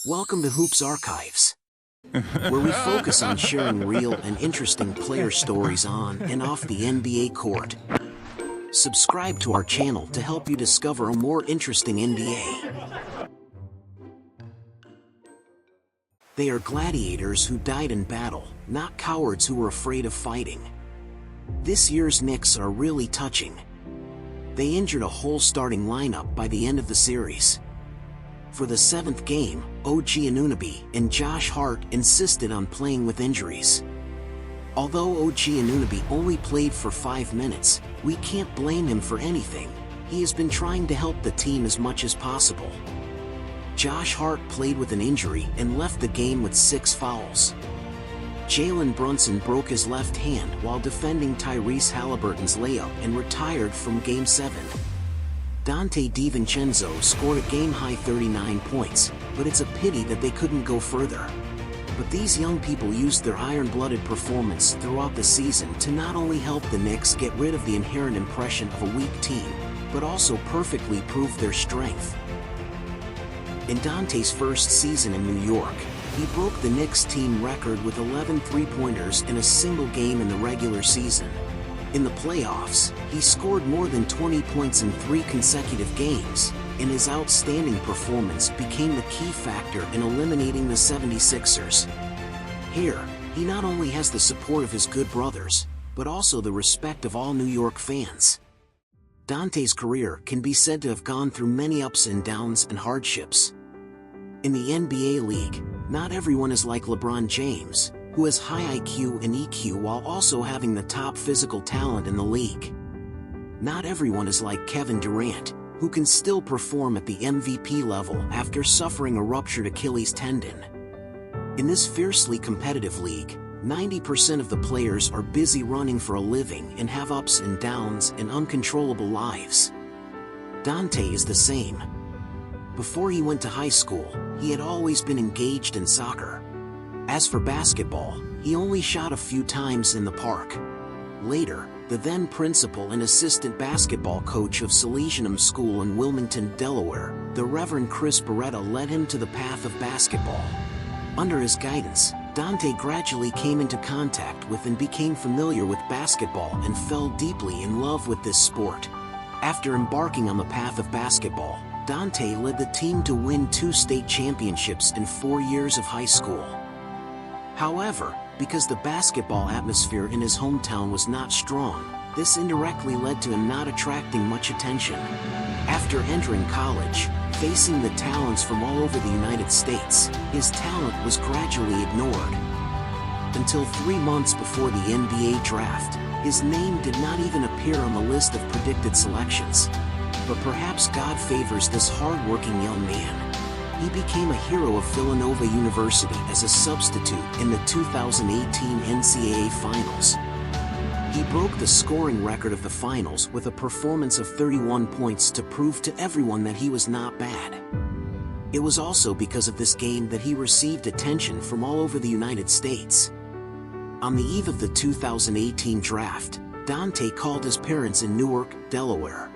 Welcome to Hoops Archives, where we focus on sharing real and interesting player stories on and off the NBA court. Subscribe to our channel to help you discover a more interesting NBA. They are gladiators who died in battle, not cowards who were afraid of fighting. This year's Knicks are really touching. They injured a whole starting lineup by the end of the series. For the seventh game, OG Anunoby and Josh Hart insisted on playing with injuries. Although OG Anunoby only played for 5 minutes, we can't blame him for anything. He has been trying to help the team as much as possible. Josh Hart played with an injury and left the game with 6 fouls. Jalen Brunson broke his left hand while defending Tyrese Halliburton's layup and retired from Game 7. Donte DiVincenzo scored a game-high 39 points, but it's a pity that they couldn't go further. But these young people used their iron-blooded performance throughout the season to not only help the Knicks get rid of the inherent impression of a weak team, but also perfectly prove their strength. In Donte's first season in New York, he broke the Knicks team record with 11 three-pointers in a single game in the regular season. In the playoffs, he scored more than 20 points in 3 consecutive games, and his outstanding performance became the key factor in eliminating the 76ers. Here, he not only has the support of his good brothers, but also the respect of all New York fans. Donte's career can be said to have gone through many ups and downs and hardships. In the NBA league, not everyone is like LeBron James, who has high IQ and EQ while also having the top physical talent in the league. Not everyone is like Kevin Durant, who can still perform at the MVP level after suffering a ruptured Achilles tendon. In this fiercely competitive league, 90% of the players are busy running for a living and have ups and downs and uncontrollable lives. Donte is the same. Before he went to high school, he had always been engaged in soccer. As for basketball, he only shot a few times in the park. Later, the then principal and assistant basketball coach of Salesianum School in Wilmington, Delaware, the Reverend Chris Beretta, led him to the path of basketball. Under his guidance, Donte gradually came into contact with and became familiar with basketball and fell deeply in love with this sport. After embarking on the path of basketball, Donte led the team to win 2 state championships in 4 years of high school. However, because the basketball atmosphere in his hometown was not strong, this indirectly led to him not attracting much attention. After entering college, facing the talents from all over the United States, his talent was gradually ignored. Until 3 months before the NBA draft, his name did not even appear on the list of predicted selections. But perhaps God favors this hard-working young man. He became a hero of Villanova University as a substitute in the 2018 NCAA Finals. He broke the scoring record of the finals with a performance of 31 points to prove to everyone that he was not bad. It was also because of this game that he received attention from all over the United States. On the eve of the 2018 draft, Donte called his parents in Newark, Delaware.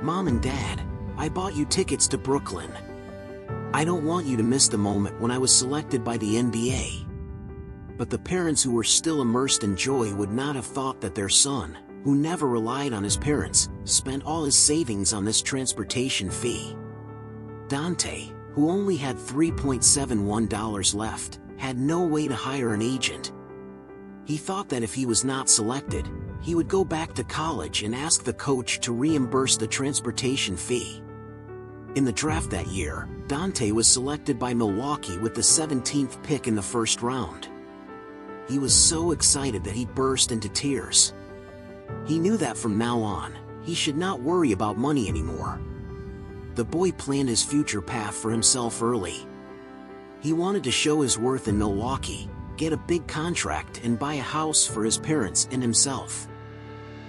"Mom and Dad, I bought you tickets to Brooklyn. I don't want you to miss the moment when I was selected by the NBA." But the parents, who were still immersed in joy, would not have thought that their son, who never relied on his parents, spent all his savings on this transportation fee. Donte, who only had $3.71 left, had no way to hire an agent. He thought that if he was not selected, he would go back to college and ask the coach to reimburse the transportation fee. In the draft that year, Donte was selected by Milwaukee with the 17th pick in the first round. He was so excited that he burst into tears. He knew that from now on, he should not worry about money anymore. The boy planned his future path for himself early. He wanted to show his worth in Milwaukee, get a big contract, and buy a house for his parents and himself.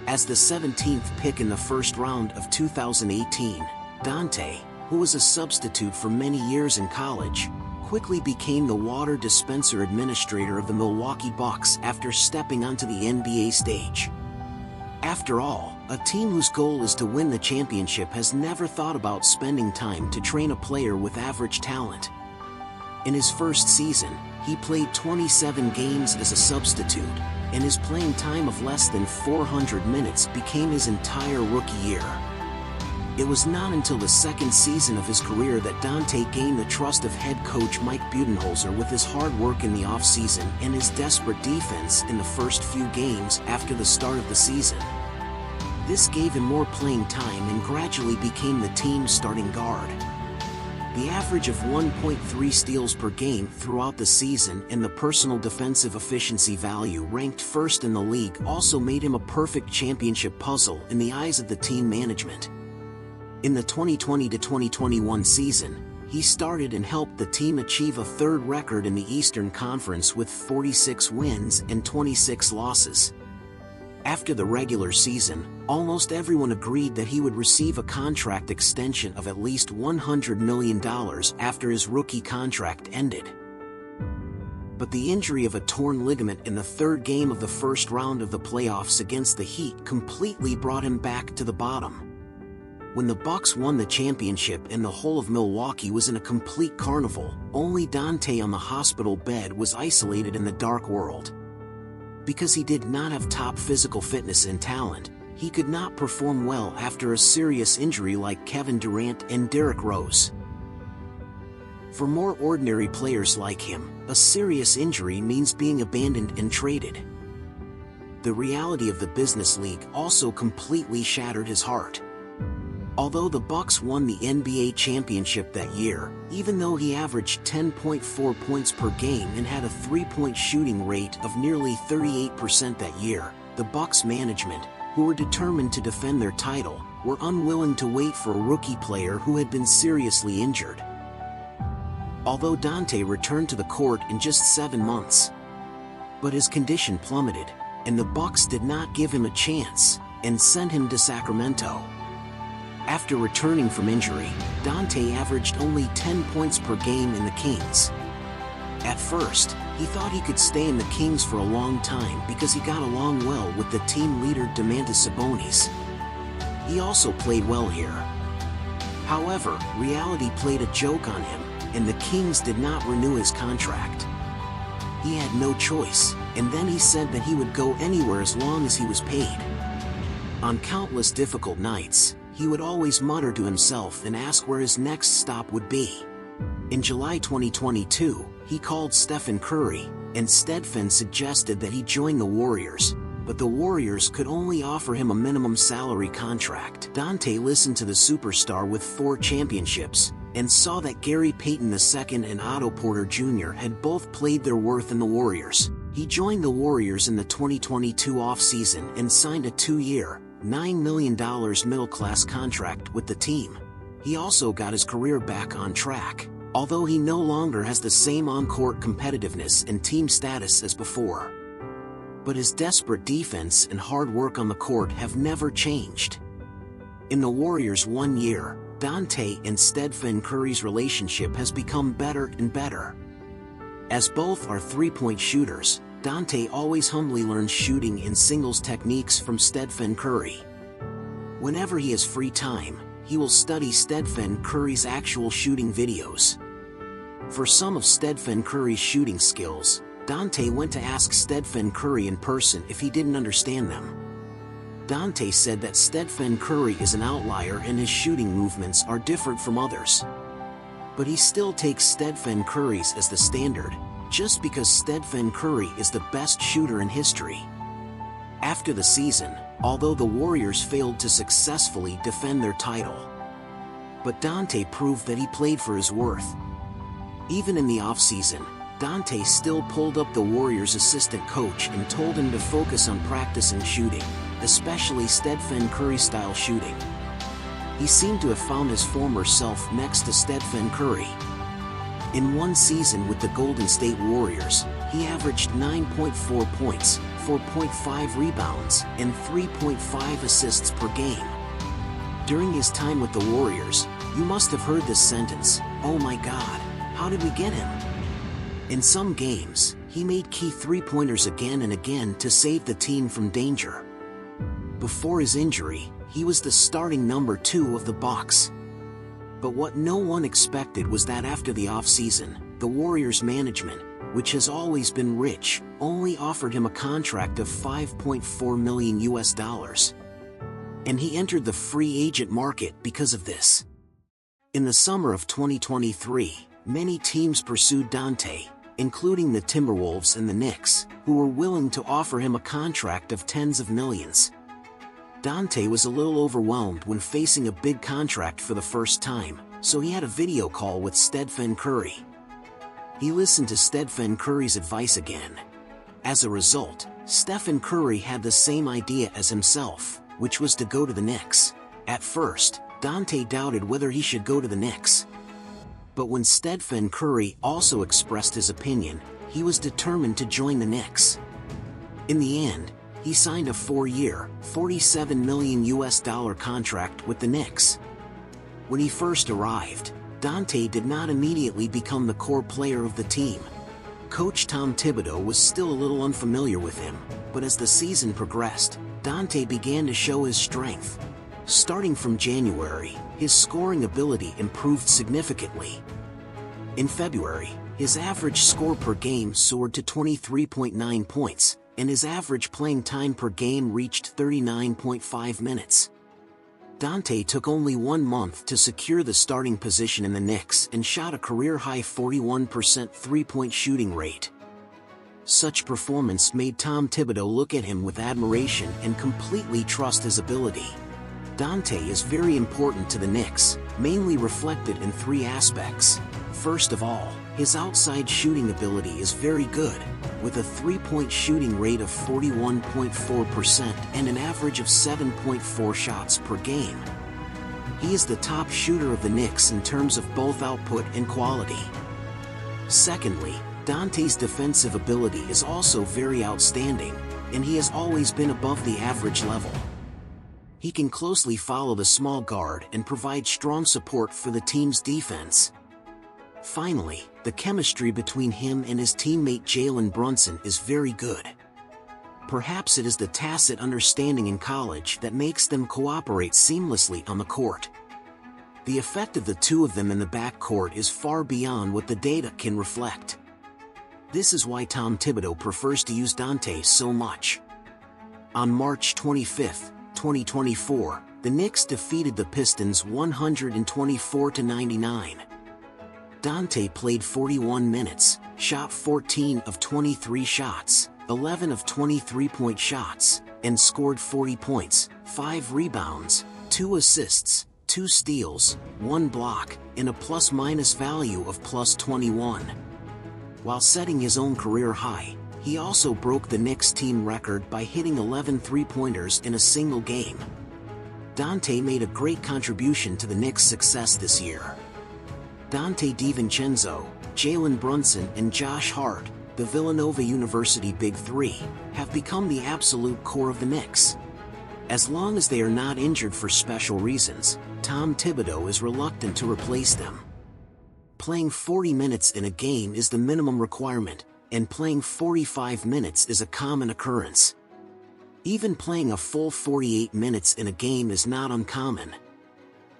As the 17th pick in the first round of 2018, Donte, who was a substitute for many years in college, quickly became the water dispenser administrator of the Milwaukee Bucks after stepping onto the NBA stage. After all, a team whose goal is to win the championship has never thought about spending time to train a player with average talent. In his first season, he played 27 games as a substitute, and his playing time of less than 400 minutes became his entire rookie year. It was not until the second season of his career that Donte gained the trust of head coach Mike Budenholzer with his hard work in the offseason and his desperate defense in the first few games after the start of the season. This gave him more playing time and gradually became the team's starting guard. The average of 1.3 steals per game throughout the season and the personal defensive efficiency value ranked first in the league also made him a perfect championship puzzle in the eyes of the team management. In the 2020-2021 season, he started and helped the team achieve a third record in the Eastern Conference with 46 wins and 26 losses. After the regular season, almost everyone agreed that he would receive a contract extension of at least $100 million after his rookie contract ended. But the injury of a torn ligament in the third game of the first round of the playoffs against the Heat completely brought him back to the bottom. When the Bucks won the championship and the whole of Milwaukee was in a complete carnival, only Donte on the hospital bed was isolated in the dark world. Because he did not have top physical fitness and talent, he could not perform well after a serious injury like Kevin Durant and Derrick Rose. For more ordinary players like him, a serious injury means being abandoned and traded. The reality of the business league also completely shattered his heart. Although the Bucks won the NBA championship that year, even though he averaged 10.4 points per game and had a three-point shooting rate of nearly 38% that year, the Bucks management, who were determined to defend their title, were unwilling to wait for a rookie player who had been seriously injured. Although Donte returned to the court in just 7 months, but his condition plummeted, and the Bucks did not give him a chance and sent him to Sacramento. After returning from injury, Donte averaged only 10 points per game in the Kings. At first, he thought he could stay in the Kings for a long time because he got along well with the team leader Domantas Sabonis. He also played well here. However, reality played a joke on him, and the Kings did not renew his contract. He had no choice, and then he said that he would go anywhere as long as he was paid. On countless difficult nights, he would always mutter to himself and ask where his next stop would be. In July 2022, he called Stephen Curry, and Stephen suggested that he join the Warriors, but the Warriors could only offer him a minimum salary contract. Donte listened to the superstar with 4 championships, and saw that Gary Payton II and Otto Porter Jr. had both played their worth in the Warriors. He joined the Warriors in the 2022 offseason and signed a 2-year, $9 million middle-class contract with the team. He also got his career back on track, although he no longer has the same on-court competitiveness and team status as before. But his desperate defense and hard work on the court have never changed. In the Warriors' 1 year, Donte and Stephen Curry's relationship has become better and better. As both are three-point shooters, Donte always humbly learns shooting and singles techniques from Stephen Curry. Whenever he has free time, he will study Stephen Curry's actual shooting videos. For some of Stephen Curry's shooting skills, Donte went to ask Stephen Curry in person if he didn't understand them. Donte said that Stephen Curry is an outlier and his shooting movements are different from others. But he still takes Stephen Curry's as the standard, just because Stephen Curry is the best shooter in history. After the season, although the Warriors failed to successfully defend their title, but Donte proved that he played for his worth. Even in the offseason, Donte still pulled up the Warriors' assistant coach and told him to focus on practicing shooting, especially Stephen Curry-style shooting. He seemed to have found his former self next to Stephen Curry. In one season with the Golden State Warriors, he averaged 9.4 points, 4.5 rebounds, and 3.5 assists per game. During his time with the Warriors, you must have heard this sentence, "Oh my God, how did we get him?" In some games, he made key three-pointers again and again to save the team from danger. Before his injury, he was the starting number 2 of the Bucks. But what no one expected was that after the offseason, the Warriors management, which has always been rich, only offered him a contract of $5.4 million US. And he entered the free agent market because of this. In the summer of 2023, many teams pursued Donte, including the Timberwolves and the Knicks, who were willing to offer him a contract of tens of millions. Donte was a little overwhelmed when facing a big contract for the first time, so he had a video call with Stephen Curry. He listened to Stephen Curry's advice again. As a result, Stephen Curry had the same idea as himself, which was to go to the Knicks. At first, Donte doubted whether he should go to the Knicks. But when Stephen Curry also expressed his opinion, he was determined to join the Knicks. In the end, he signed a 4-year, $47 million US contract with the Knicks. When he first arrived, Donte did not immediately become the core player of the team. Coach Tom Thibodeau was still a little unfamiliar with him, but as the season progressed, Donte began to show his strength. Starting from January, his scoring ability improved significantly. In February, his average score per game soared to 23.9 points, and his average playing time per game reached 39.5 minutes. Donte took only 1 month to secure the starting position in the Knicks and shot a career-high 41% three-point shooting rate. Such performance made Tom Thibodeau look at him with admiration and completely trust his ability. Donte is very important to the Knicks, mainly reflected in 3 aspects. First of all, his outside shooting ability is very good, with a three-point shooting rate of 41.4% and an average of 7.4 shots per game. He is the top shooter of the Knicks in terms of both output and quality. Secondly, Donte's defensive ability is also very outstanding, and he has always been above the average level. He can closely follow the small guard and provide strong support for the team's defense. Finally, the chemistry between him and his teammate Jalen Brunson is very good. Perhaps it is the tacit understanding in college that makes them cooperate seamlessly on the court. The effect of the two of them in the backcourt is far beyond what the data can reflect. This is why Tom Thibodeau prefers to use Donte so much. On March 25, 2024, the Knicks defeated the Pistons 124-99. Donte played 41 minutes, shot 14 of 23 shots, 11 of 23-point shots, and scored 40 points, 5 rebounds, 2 assists, 2 steals, 1 block, and a plus-minus value of +21. While setting his own career high, he also broke the Knicks team record by hitting 11 three-pointers in a single game. Donte made a great contribution to the Knicks' success this year. Donte DiVincenzo, Jalen Brunson and Josh Hart, the Villanova University Big Three, have become the absolute core of the Knicks. As long as they are not injured for special reasons, Tom Thibodeau is reluctant to replace them. Playing 40 minutes in a game is the minimum requirement, and playing 45 minutes is a common occurrence. Even playing a full 48 minutes in a game is not uncommon.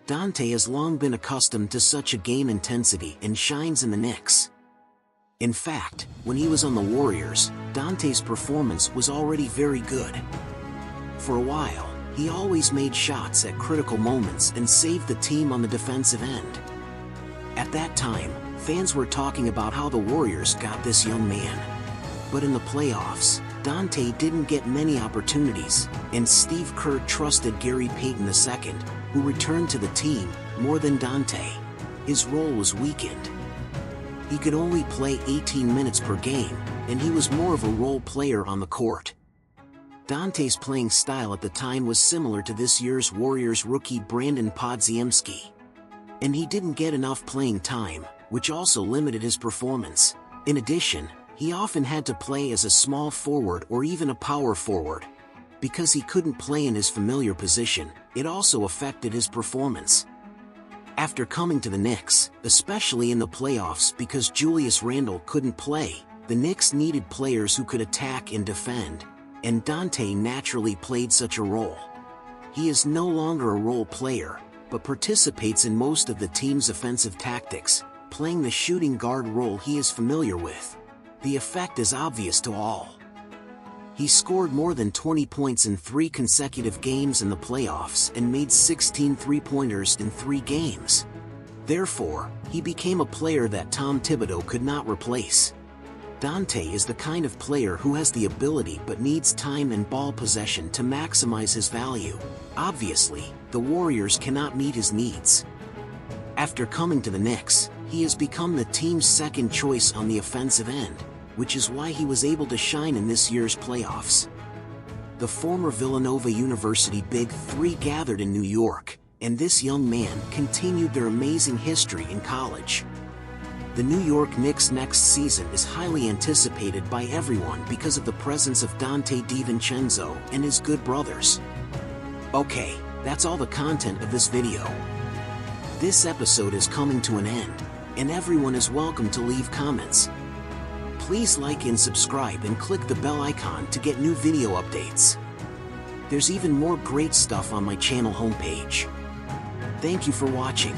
Donte has long been accustomed to such a game intensity and shines in the Knicks. In fact, when he was on the Warriors, Donte's performance was already very good. For a while, he always made shots at critical moments and saved the team on the defensive end. At that time, fans were talking about how the Warriors got this young man. But in the playoffs, Donte didn't get many opportunities, and Steve Kerr trusted Gary Payton II, who returned to the team, more than Donte. His role was weakened. He could only play 18 minutes per game, and he was more of a role player on the court. Donte's playing style at the time was similar to this year's Warriors rookie Brandon Podziemski. And he didn't get enough playing time, which also limited his performance. In addition, he often had to play as a small forward or even a power forward. Because he couldn't play in his familiar position, it also affected his performance. After coming to the Knicks, especially in the playoffs because Julius Randle couldn't play, the Knicks needed players who could attack and defend, and Donte naturally played such a role. He is no longer a role player, but participates in most of the team's offensive tactics, playing the shooting guard role he is familiar with. The effect is obvious to all. He scored more than 20 points in 3 consecutive games in the playoffs and made 16 three-pointers in 3 games. Therefore, he became a player that Tom Thibodeau could not replace. Donte is the kind of player who has the ability but needs time and ball possession to maximize his value. Obviously, the Warriors cannot meet his needs. After coming to the Knicks, he has become the team's second choice on the offensive end, which is why he was able to shine in this year's playoffs. The former Villanova University Big Three gathered in New York, and this young man continued their amazing history in college. The New York Knicks' next season is highly anticipated by everyone because of the presence of Donte DiVincenzo and his good brothers. Okay, that's all the content of this video. This episode is coming to an end, and everyone is welcome to leave comments. Please like and subscribe and click the bell icon to get new video updates. There's even more great stuff on my channel homepage. Thank you for watching.